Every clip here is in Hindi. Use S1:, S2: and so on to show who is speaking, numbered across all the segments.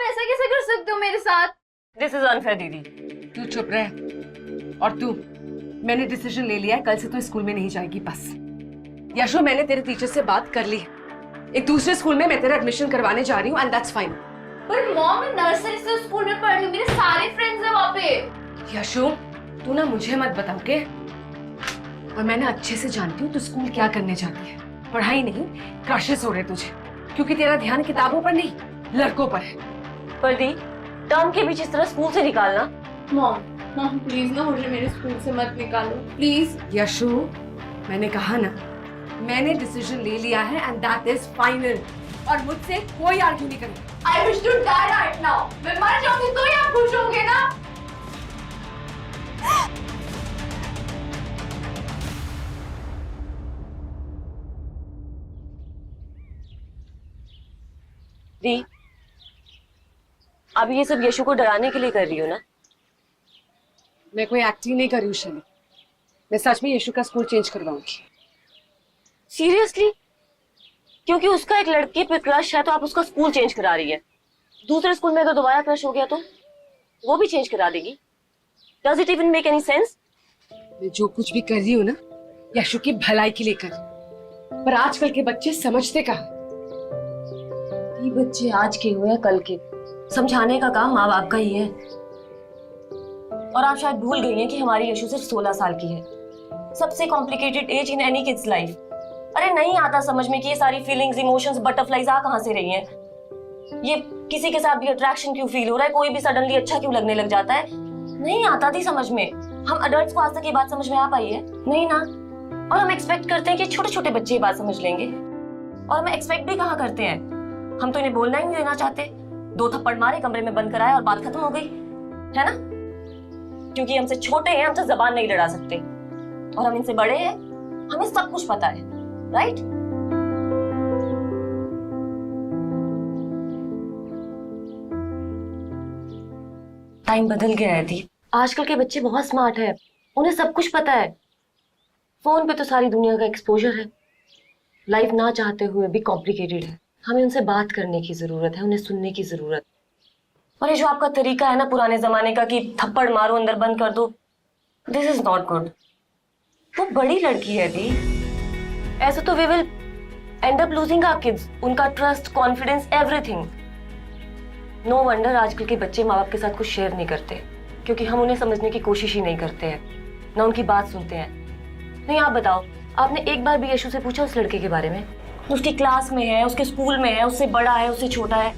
S1: ऐसा कैसे कर सकते हो मेरे साथ?
S2: दिस इज अनफेयर दीदी।
S3: तू चुप रह। और तू, मैंने डिसीजन ले लिया है, कल से तू स्कूल में नहीं जाएगी बस। यशु, मैंने तेरे टीचर से बात कर ली, एक दूसरे स्कूल में मैं तेरा एडमिशन करवाने जा रही हूँ एंड दैट्स फाइन।
S1: पर मॉम, मैं नर्सरी से स्कूल में पढ़ रही हूँ, मेरे सारे फ्रेंड्स हैं वहाँ पे।
S3: यशु, तू ना मुझे मत बताओ के, और मैं ना अच्छे से जानती हूँ तू स्कूल क्या करने जाती है। पढ़ाई नहीं, क्रशेस हो रहे तुझे, क्योंकि तेरा ध्यान किताबों पर नहीं लड़कों पर है।
S2: पर दी, टर्म के बीच इस तरह स्कूल से निकालना।
S1: मॉम प्लीज ना मुझे मेरे स्कूल से मत निकालो प्लीज।
S3: यशु, मैंने कहा ना, मैंने डिसीजन ले लिया है एंड दैट इज फाइनल, और मुझसे कोई आर्ग्यू नहीं करेगा।
S1: I wish to die right now. मैं मर जाऊंगी तो ही आप खुश होंगे ना?
S2: दी, अब ये सब यशु को डराने के लिए कर रही हो ना?
S3: मैं कोई एक्टिंग नहीं कर रही हूँ शैली, मैं सच में यशु का स्कूल चेंज करवाऊंगी।
S2: सीरियसली? क्योंकि उसका एक लड़के पे क्रश है तो आप उसका स्कूल चेंज करा रही है। दूसरे स्कूल में अगर दोबारा क्रश हो गया तो वो भी चेंज करा देगी? Does it even make any sense?
S3: मैं जो कुछ भी कर रही हूँ ना, यशु की भलाई के लिए कर, पर आजकल के बच्चे समझते कहाँ।
S2: ये बच्चे आज के हो या कल के, समझाने का काम माँ बाप का ही है। और आप शायद भूल गई हैं कि हमारी यशु सिर्फ 16 साल की है, सबसे complicated age in any kid's life. अरे नहीं आता समझ में कि ये सारी फीलिंग्स, इमोशंस, बटरफ्लाईज आ कहाँ से रही हैं। ये किसी के साथ भी अट्रैक्शन क्यों फील हो रहा है, कोई भी सडनली अच्छा क्यों लगने लग जाता है, नहीं आता थी समझ में। हम अडल्ट्स को आज तक ये बात समझ में आ पाई है? नहीं ना। और हम एक्सपेक्ट करते हैं कि छोटे छोटे बच्चे ये बात समझ लेंगे, और हम एक्सपेक्ट भी कहाँ करते हैं। हम तो इन्हें बोलना ही नहीं देना चाहते, 2 थप्पड़ मारे, कमरे में बंद कराया और बात खत्म हो गई, है ना? क्योंकि हमसे छोटे हैं, हमसे जबान नहीं लड़ा सकते, और हम इनसे बड़े हैं, हमें सब कुछ पता है, राइट? टाइम बदल गया है दी, आजकल के बच्चे बहुत स्मार्ट है, उन्हें सब कुछ पता है। फोन पे तो सारी दुनिया का एक्सपोजर है। लाइफ ना चाहते हुए भी कॉम्प्लिकेटेड है, हमें उनसे बात करने की जरूरत है, उन्हें सुनने की जरूरत। और ये जो आपका तरीका है ना पुराने जमाने का कि थप्पड़ मारो अंदर बंद कर दो, दिस इज नॉट गुड। वो बड़ी लड़की है दी, ऐसे तो we will end up losing our kids, उनका trust, confidence, everything. No wonder आजकल के बच्चे माँ बाप के साथ कुछ शेयर नहीं करते, क्योंकि हम उन्हें समझने की कोशिश ही नहीं करते हैं, ना उनकी बात सुनते हैं। नहीं, आप बताओ, आपने एक बार भी यशु से पूछा उस लड़के के बारे में? उसकी क्लास में है, उसके स्कूल में है, उससे बड़ा है, उससे छोटा है?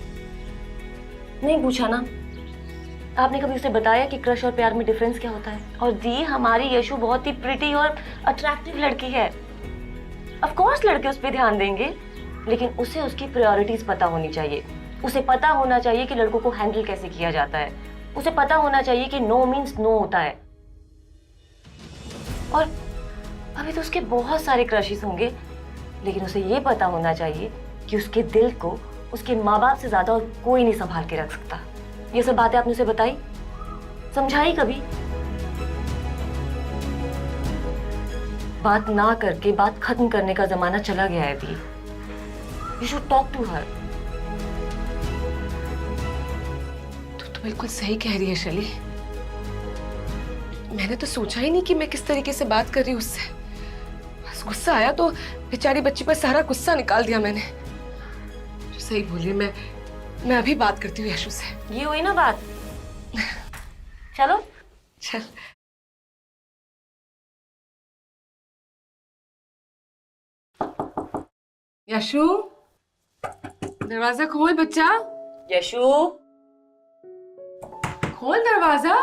S2: नहीं पूछा ना। आपने कभी उसे बताया कि क्रश और प्यार में डिफरेंस क्या होता है? और दी, हमारी यशु बहुत ही प्रिटी और अट्रैक्टिव लड़की है। ऑफ कोर्स लड़के उस पर ध्यान देंगे, लेकिन उसे उसकी प्रायोरिटीज पता होनी चाहिए। उसे पता होना चाहिए कि लड़कों को हैंडल कैसे किया जाता है। उसे पता होना चाहिए कि नो मीन्स नो होता है। और अभी तो उसके बहुत सारे क्रशेस होंगे, लेकिन उसे ये पता होना चाहिए कि उसके दिल को उसके माँ बाप से ज्यादा और कोई नहीं संभाल के रख सकता। ये सब बातें आपने उसे बताई, समझाई कभी? बात ना करके बात खत्म करने का जमाना चला गया है दी। You should talk to her.
S3: तो बिल्कुल सही कह रही है शैली, मैंने तो सोचा ही नहीं कि मैं किस तरीके से बात कर रही हूँ उससे। बस गुस्सा आया तो बेचारी बच्ची पर सारा गुस्सा निकाल दिया मैंने। सही बोलिए, मैं अभी बात करती हूँ यशु से।
S2: ये हुई ना बात? चलो
S3: चल। यशु, दरवाजा खोल बच्चा।
S2: यशु,
S3: खोल दरवाजा।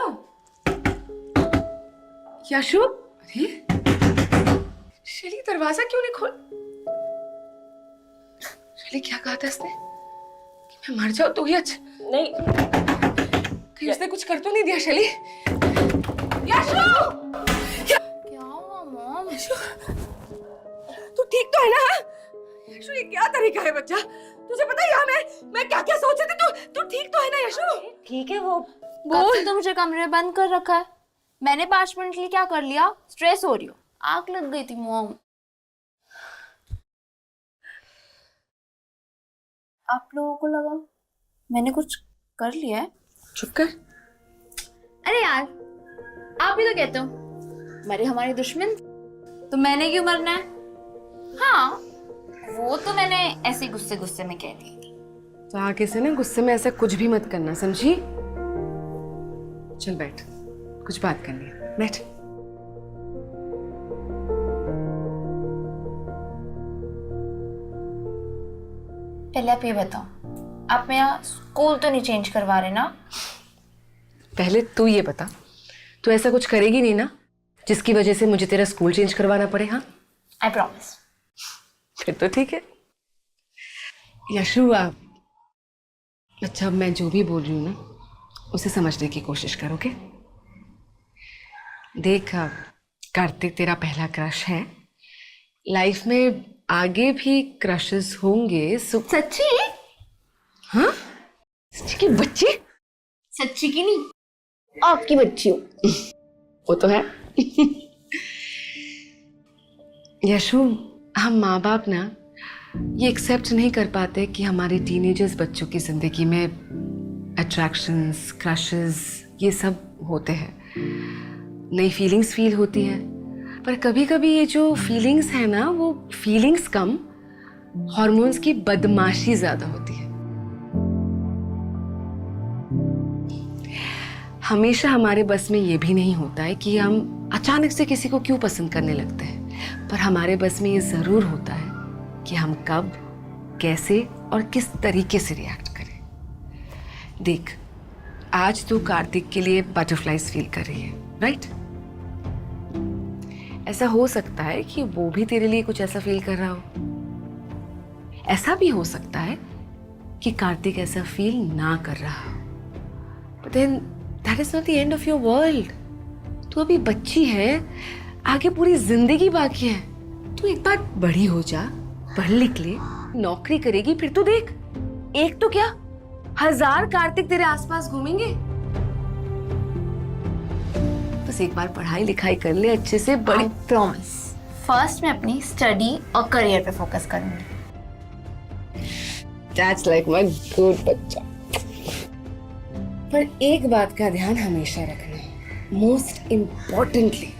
S3: यशु, अरे शैली, दरवाजा क्यों नहीं खोल? शैली, क्या कहा था इसने कि मैं मर जाऊं तो ही अच्छा?
S2: नहीं,
S3: कहीं उसने कुछ कर तो नहीं दिया शैली? यशु!
S1: क्या हुआ मॉम?
S3: यशु, तू ठीक तो है ना? यशु, ये क्या तरीका है बच्चा? तुझे पता है यहाँ मैं क्या क्या सोच रही थी? तू ठीक तो है ना यशु?
S2: ठीक है। वो
S1: कब से तो मुझे कमरे में बंद कर रखा है। मैंने 5 मिनट के लिए क्या कर लिया? स्ट्रेस हो रही हूँ, आग लग गई थी मॉम। आप लोगों को लगा मैंने कुछ कर लिया है।
S3: चुप कर।
S1: अरे यार, आप ही तो कहते हो मरे हमारे दुश्मन, तो मैंने क्यों मरना है? हाँ, वो तो मैंने ऐसे गुस्से गुस्से में कह दी थी।
S3: तो आगे से ना गुस्से में ऐसा कुछ भी मत करना, समझी? चल बैठ, कुछ बात करनी है, बैठ।
S1: पहले आप ये बताओ, आप मेरा स्कूल तो नहीं चेंज करवा रहे ना?
S3: पहले तू ये बता, तू ऐसा कुछ करेगी नहीं ना जिसकी वजह से मुझे तेरा स्कूल चेंज करवाना पड़े? हाँ,
S1: आई प्रॉमिस।
S3: फिर तो ठीक है। यशु, अच्छा मैं जो भी बोल रही हूँ ना उसे समझने की कोशिश करोगे? देख, कार्तिक तेरा पहला क्रश है। लाइफ में आगे भी क्रशेस होंगे।
S1: सच्ची?
S3: हाँ, सच्ची की बच्ची?
S1: सच्ची की नहीं, आपकी बच्ची हूँ।
S3: वो तो है। यशु, हम माँ बाप ना ये एक्सेप्ट नहीं कर पाते कि हमारे टीनेजर्स बच्चों की जिंदगी में अट्रैक्शंस, क्रशेस ये सब होते हैं। नई फीलिंग्स फील होती है, पर कभी कभी ये जो फीलिंग्स है ना, वो फीलिंग्स कम, हॉर्मोन्स की बदमाशी ज्यादा होती है। हमेशा हमारे बस में ये भी नहीं होता है कि हम अचानक से किसी को क्यों पसंद करने लगते हैं, पर हमारे बस में ये जरूर होता है कि हम कब, कैसे और किस तरीके से रिएक्ट करें। देख, आज तू कार्तिक के लिए बटरफ्लाइज फील कर रही है, राइट? ऐसा हो सकता है कि वो भी तेरे लिए कुछ ऐसा फील कर रहा हो। ऐसा भी हो सकता है कि कार्तिक ऐसा फील ना कर रहा हो। But then that is not the end of your world. तू अभी बच्ची है, आगे पूरी जिंदगी बाकी है। तू एक बार बड़ी हो जा, पढ़ लिख ले, नौकरी करेगी, फिर तो देख, एक तो क्या 1000 कार्तिक तेरे आसपास घूमेंगे। बस एक बार पढ़ाई लिखाई कर ले अच्छे से, बड़ी।
S1: प्रॉमिस, फर्स्ट मैं अपनी स्टडी और करियर पे फोकस करूंगी।
S3: That's like my good बच्चा। पर एक बात का ध्यान हमेशा रखना, मोस्ट इम्पोर्टेंटली,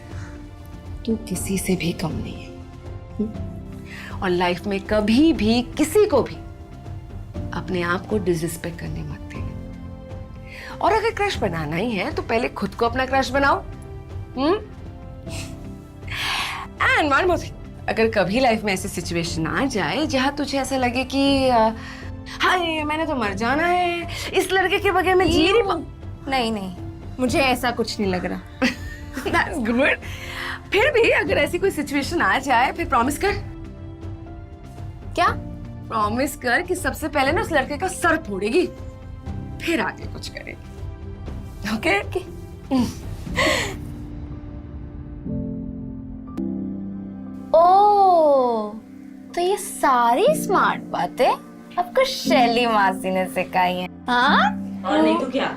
S3: तू किसी से भी कम नहीं है। और लाइफ में कभी भी किसी को भी अपने आप को डिसरिस्पेक्ट करने मत देना। और अगर क्रश बनाना ही है तो पहले खुद को अपना क्रश बनाओ। एंड वन मोर थिंग, अगर कभी लाइफ में ऐसी सिचुएशन आ जाए जहां तुझे ऐसा लगे कि हाय मैंने तो मर जाना है, इस लड़के के बगैर मैं जी
S1: नहीं नहीं, मुझे ऐसा कुछ नहीं लग रहा।
S3: That's good. फिर भी अगर ऐसी कोई सिचुएशन आ जाए, फिर प्रॉमिस कर।
S1: क्या?
S3: प्रॉमिस कर कि सबसे पहले ना उस लड़के का सर फोड़ेगी, फिर आगे कुछ करेगी। ओके?
S1: ओह, तो ये सारी स्मार्ट बातें आपको शैली मासी ने सिखाई हैं, हाँ?
S2: और नहीं तो क्या?